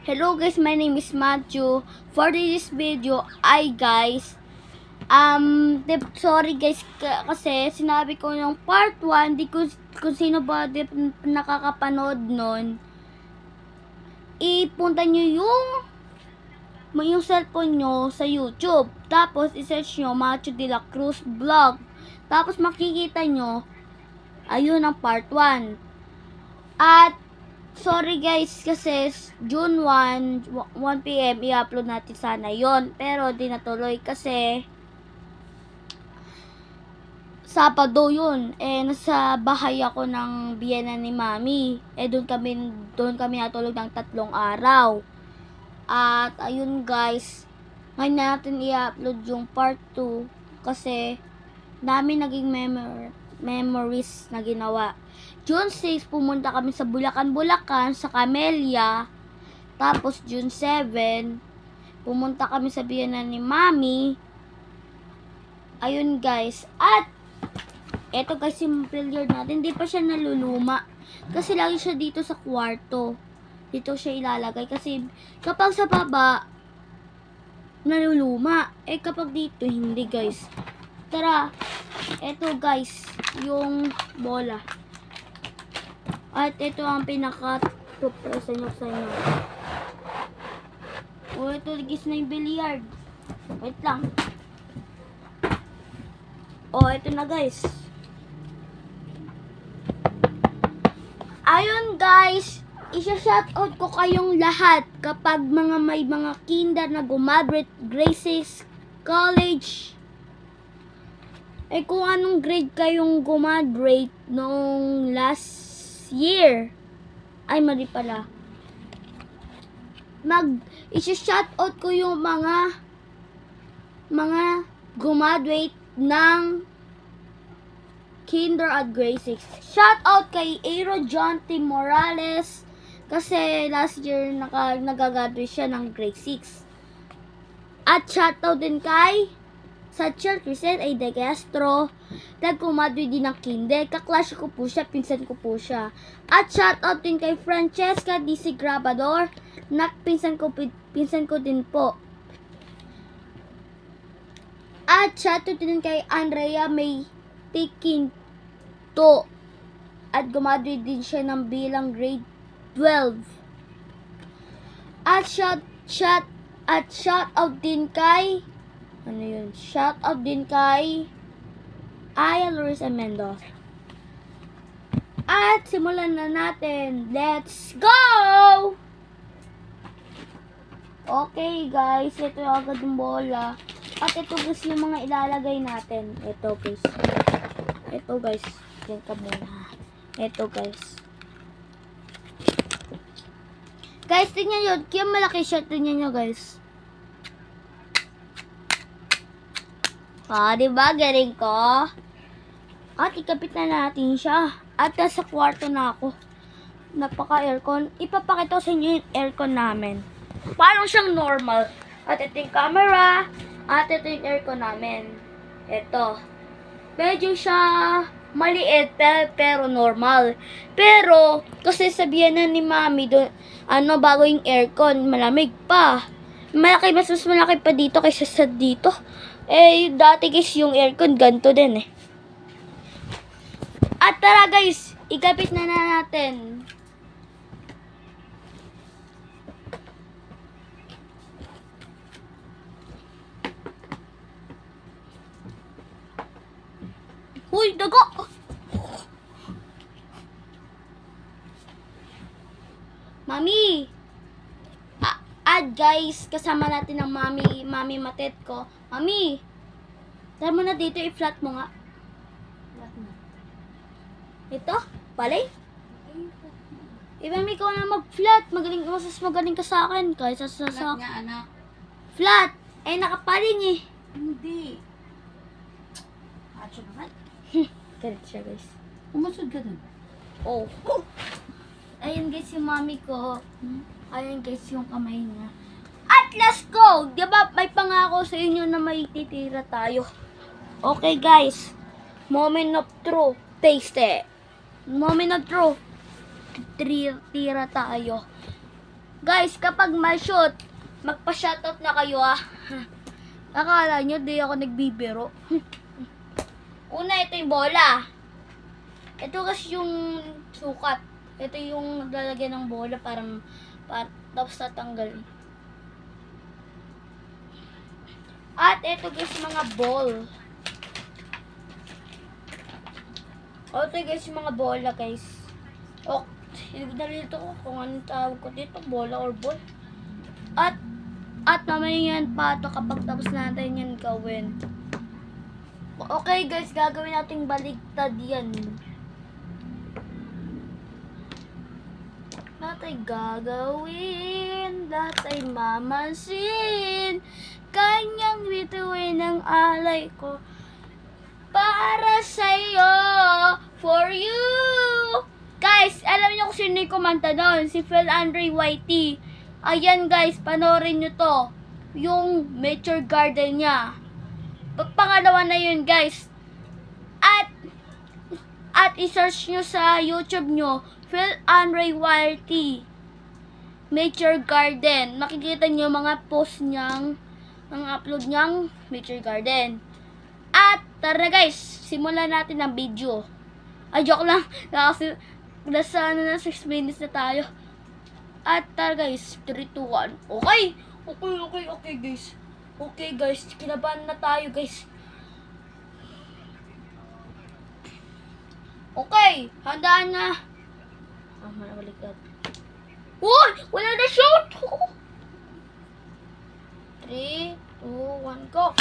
Hello guys, my name is Matthew. For this video, sorry guys kasi sinabi ko yung part 1, di ko kung sino ba nakakapanood nun. Ipunta nyo yung cellphone nyo sa YouTube. Tapos isearch nyo Matthew de la Cruz vlog. Tapos makikita nyo, ayun ang part 1. At sorry guys, kasi June 1 PM i-upload natin sana yon, pero di natuloy kasi Sabado yun. Nasa bahay ako ng biyena ni Mami. Doon kami natulog ng 3 araw. At ayun guys, ngayon natin i-upload yung part 2 kasi dami naging memories na ginawa. June 6, pumunta kami sa Bulacan, sa Camellia. Tapos June 7, pumunta kami sa biyana ni Mami. Ayun guys. At eto guys, yung billiard natin, hindi pa siya naluluma. Kasi lagi siya dito sa kwarto. Dito siya ilalagay. Kasi kapag sa baba, naluluma. Kapag dito, hindi guys. Tara, eto guys, yung bola. At ito ang pinaka-surprise nyo sa inyo. Ito ligis na yung billiard. Wait lang. Ito na guys. Ayun guys, isa-shoutout ko kayong lahat kapag may mga kinder na gumagraduate grade 6 college. Kung anong grade kayong gumagraduate noong last year. Ay, mali pala. Isa-shoutout ko yung mga gumagraduate ng kinder at grade 6. Shoutout kay Aero John T. Morales kasi last year nagagraduate siya ng grade 6. At shoutout din kay Satchel Crisel A. De Castro, nag-graduate din ng kinder. Kaklase ko po siya, pinsan ko po siya. At shoutout din kay Francesca D.C. Grabador, pinsan ko din po. At shoutout din kay Andrea May Tiquinto, at gumaduate din siya ng bilang grade 12. At shoutout din kay shoutout din kay Aya Larissa Mendoza. At simulan na natin. Let's go! Okay guys, ito yung agad yung bola. At ito guys yung mga ilalagay natin. Ito guys. Ito guys. Diyan ka muna. Ito guys. Guys, tingnan nyo. Kaya malaki siya. Tingnan nyo guys. Diba? Galing ko. At ikapit na natin siya. At nasa kwarto na ako. Napaka-aircon. Ipapakita ko sa inyo yung aircon namin. Parang siyang normal. At ito yung camera. At ito yung aircon namin. Ito. Medyo siya maliit pero normal. Pero kasi sabihan na ni Mami doon, bago yung aircon, malamig pa. Mas malaki pa dito kaysa sa dito. Dati guys yung aircon ganito din eh. At tara guys, ikapit na natin. Uy, dago! Mami! At guys, kasama natin ang Mami Matet ko. Mami! Tara mo na dito, i-flat mo nga. Flat mo. Ito? Palay? Mami, ikaw na mag-flat. Magaling ka sa akin. Kaysa sa Flat nga, anak. Flat! Nakapaling eh. Hindi. Acho naman. Galit siya guys. Umusod ka dun. Oh. Ayun guys yung Mami ko. Ayun guys yung kamay niya. At let's go! Diba may pangako sa inyo na may titira tayo. Okay guys. Moment of truth. Taste it. Moment of truth. Tira tayo. Guys, kapag may shoot, magpa-shoutout na kayo ah. Akala nyo, di ako nagbibiro. Una, ito yung bola. Ito kasi yung sukat. Ito yung lalagyan ng bola para tapos tatanggalin. At ito guys, mga ball. O ito guys, yung mga bola guys. O, nalito ko kung anong tawag ko dito, bola or ball. At mamaya yan pa ito kapag tapos natin yan gawin. Okay guys, gagawin natin baligtad yan. Lahat ay gagawin, lahat ay mamansin. Kanyang bituin ang alay ko para sa'yo, for you. Guys, alam niyo kung sino yung kumanta doon? Si Phil Andre Whitey. Ayan guys, panoorin nyo to. Yung Nature Garden niya. Pangalawa na yun guys. At i-search nyo sa YouTube nyo, Phil Andre Whitey, Nature Garden. Makikita nyo mga post niyang, mga upload niyang Nature Garden. At tara guys, simulan natin ang video. Ay, joke lang. Kasi nasa 6 minutes na tayo. At tara guys, 3, 2, 1. Okay guys. Okay guys, kinabahan na tayo guys. Okay, handaan na. Baliktad. Uy! Wala na shoot! 3, 2, 1, go!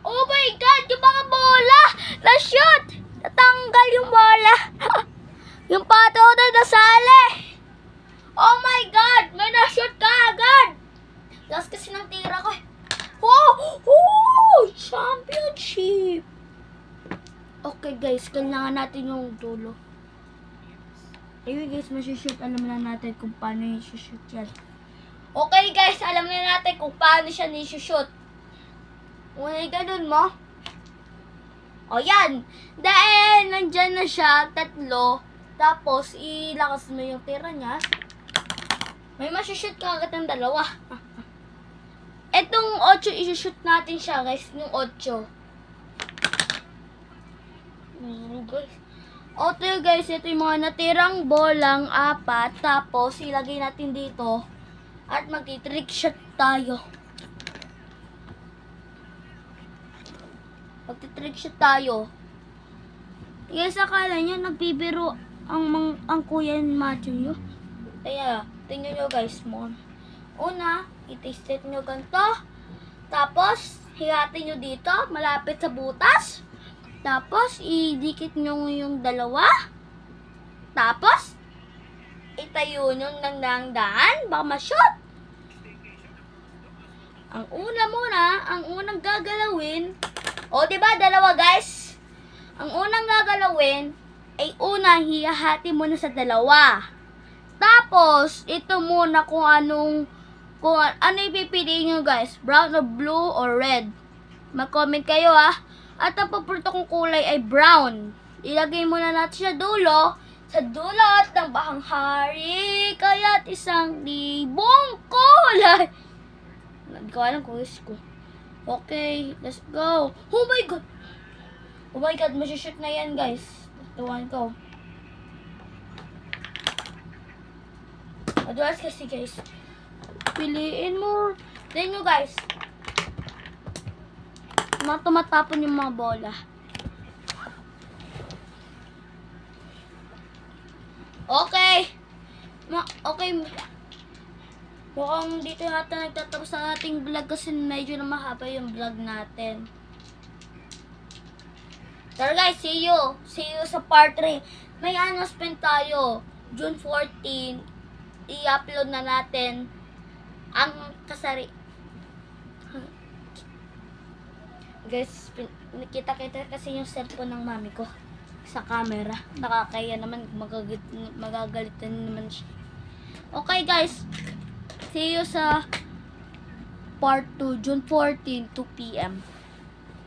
Oh my God! Yung mga bola! Na-shoot! Natanggal yung bola! Yung pato na nasali! Oh my God! May na-shoot ka agad! Last kasi ng tira ko eh. Oh! Championship! Okay guys, kailangan natin yung dulo. Anyway guys, masishoot. Alam na natin kung paano yung shoot yan. Okay guys, alam na natin kung paano siya ni-shoot. Una ganun mo. O yan. Dahil nandyan na siya, 3. Tapos, ilakas mo yung tira niya. May masishoot ka agad ng 2. Etong 8, i-shoot natin siya guys. Yung 8. Guys. Okay guys, ito yung mga natirang bolang 4. Tapos, ilagay natin dito. At magti-trick shot tayo. Magti-trick shot tayo. Guys, akala nyo, nagbibiro ang kuya ni Matthew nyo. Kaya, tingnan nyo guys mo. Una, i-taste nyo ganito. Tapos, hihati nyo dito, malapit sa butas. Tapos, idikit nyo yung 2. Tapos, itayo nyo ng daan, baka ma-shoot. Ang unang gagalawin, diba, 2 guys? Ang unang gagalawin, ay hihati mo na sa 2. Tapos, ito muna kung ano ipipili nyo guys, brown or blue or red. Mag-comment kayo ha. At ang paborito kong kulay ay brown. Ilagay muna natin sa dulo ng bahang hari, kaya't 1,000 kulay. Hindi ko alam kung is ko. Okay, let's go. Oh my God! Oh my God, masishoot na yan guys. Tuwan ko. Adulas kasi guys. Piliin mo. Then nyo guys. Tumatapon yung mga bola. Okay. Okay. Mukhang dito yata nagtatapos sa ating vlog kasi medyo na mahaba yung vlog natin. Tara guys, see you. See you sa part 3. May announcement tayo. June 14, i-upload na natin ang kasari. Guys, nakita kasi yung cellphone ng mami ko sa camera. Nakakaya naman, magagalit na naman siya. Okay guys, see you sa part 2, June 14, 2 PM.